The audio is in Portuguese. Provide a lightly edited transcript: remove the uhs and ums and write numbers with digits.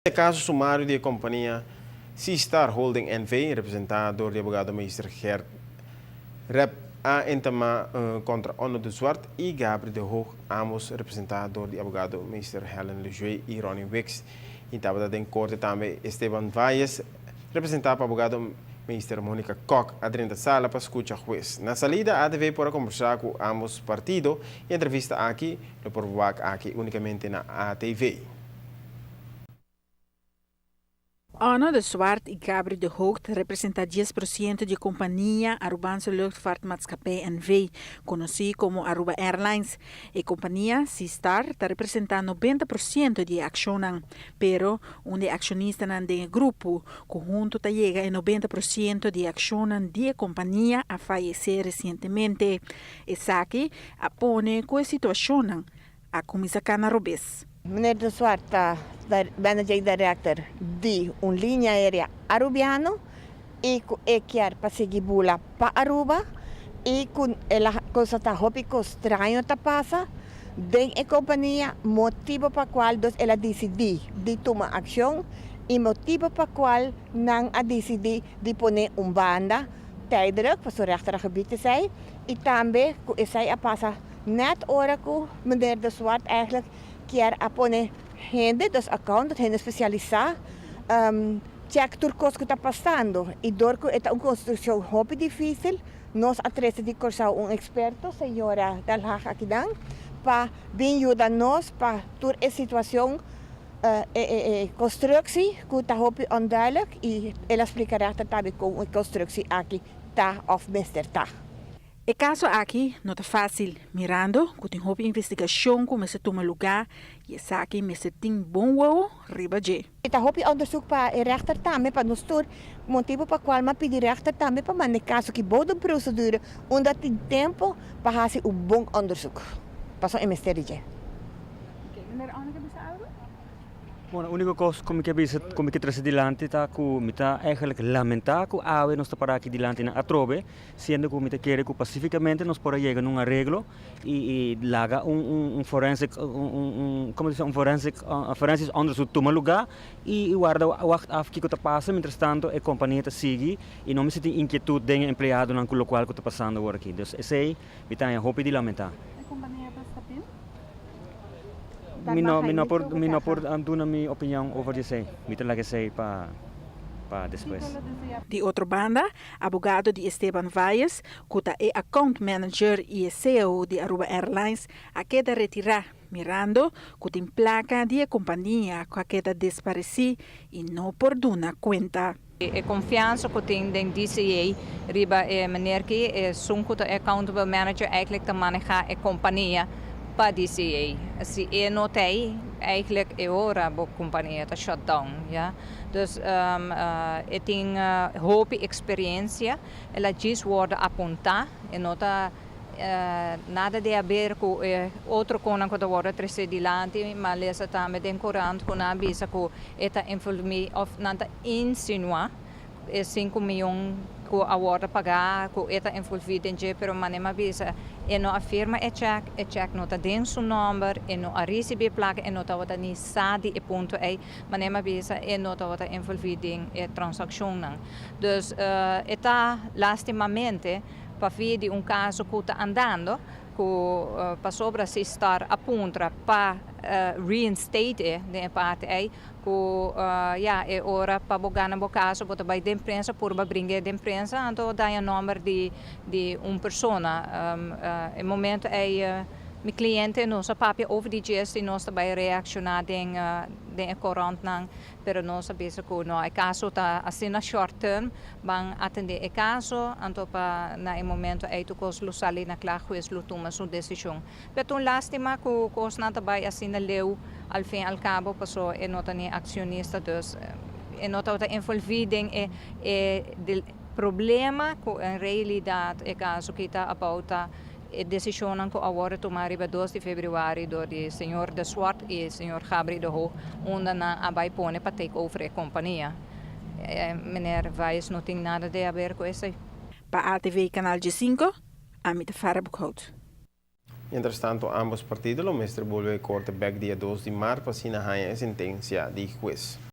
El caso sumario de compañía Seastar Holding NV, representado door de abogado-meester Gert Rep A. Intema contra Onno de Zwart y Gabriel de Hoog, ambos representados door de abogado-meester Helen Lejuy y Ronnie Wicks. Y estaba en corte también Esteban Valles, representado por abogado-meester Mónica Koch, adentro da sala para escuchar juez. Na salida, ADV para conversar con ambos partidos y entrevista aquí, lo por aquí únicamente na ATV. Onno de Zwart e Gabriel de Hoog representam 10% de companhia Arubaanse Luchtvaartmaatschappij NV, conhecida como Aruba Airlines. A companhia Seastar está representando 90% de ação, pero onde acionista do grupo conjunto chega a 90% de ação da companhia a falecer recentemente. Essa aqui apone com a situação a comissária Robes. Meneer de Zwart, manager director de linha aérea arubiano e quer para seguir bula para Aruba e com ela coisa tá hopico estranho tá passa den a companhia motivo para qual ela decidiu de tomar ação e motivo para qual não a decidiu de poner banda tijdelijk para o rechtergebied te zijn e também essa a passa net hora que meneer de Zwart eigenlijk quer apoiar gente dos accounts, gente especializada, check turcos que está passando. E dorco é uma construção muito difícil. Nós atrás de cortar experto, senhora Dalhag aqui dan, para vir ajudar nós para toda a situação construção que está muito onduidelijk e ela explicará também como a construção aqui está ou mister está. O caso aqui não é fácil, mirando que tem uma investigação como se toma lugar e essa aqui me se tem bom uau riba de. Está hopi onderzoek para o rechter também para nos tur motivo para qual ma pedir rechter também para mandar caso que boa procedura onde tem tempo para fazer bom onderzoek. Passou em mistério de. Bom, a única coisa como que trazer dilante tá que me tá eigenlijk lamentar que a nós está para aqui dilante na atrobe, sendo que me tá querer que pacificamente nós para chegar num arreglo e laga forensic como dizer forensic onderzoek toma lugar e guarda wacht af que tá passa, mientras tanto a companhia tá sigue e não me sente inquietude de empregado não com o qual que tá passando agora aqui. Então, esse aí me tá hope de lamentar. Não por dar minha opinião over isso aí. Me tem que ser para depois. De outra banda, abogado de Esteban Valles, que é account manager e CEO de Aruba Airlines, a queda retirar, mirando que tem placa de companhia que queda desaparecer e não por dar conta. A confiança que tem dentro do DCA, riba meneer que é accountable manager eigenlijk te manejar a companhia para DCA. Assim, eu notei eigenlijk é hora a companhia está shutdown, ja. Dus eu tenho hope experiência, ela diz word apontar, e nota nada de a ver com outro coisa que word trazer dilante, mas lesa também den corante com a bisa que eta informe of nada insinua 5 milhões que a word pagar, que eta envolvido em je, pero manema bisa e não afirma e check não está dentro do número, e não a receber placa, e não está outra nem sabe e ponto aí, manema bisa e não está outra envolvido em transação não. Dus está lastimamente para ver de caso que está andando, que para sobre se estar a ponta para reinstate de parte aí, que é hora para bogar no caso, para vai da imprensa, por brincar da imprensa, então dá o número de pessoa. No momento é meu cliente não sabe over die gest nós também reaccionar den corrente não, pero nós sabemos que não é caso está assim na short term, vão atender o caso, então para na momento é tu cos lo sali na claro juiz lo toma sua decisão. Pero lástima que cos não também assim na leu al fim al cabo passou e não tem acionista dus e não está envolvido em problema que em realidade é caso que está about a decisão que agora tomar em 2 de fevereiro do senhor de Zwart e senhor Gabriel de Hoog, onde na vai pôr para take over a companhia. Meneer Valles não tem nada a ver com isso. Para a ATV Canal G5, Amita Farah Bukhout. Entretanto, ambos partidos, o mestre volvió a corte back dia 2 de março para assinar a sentença de juez.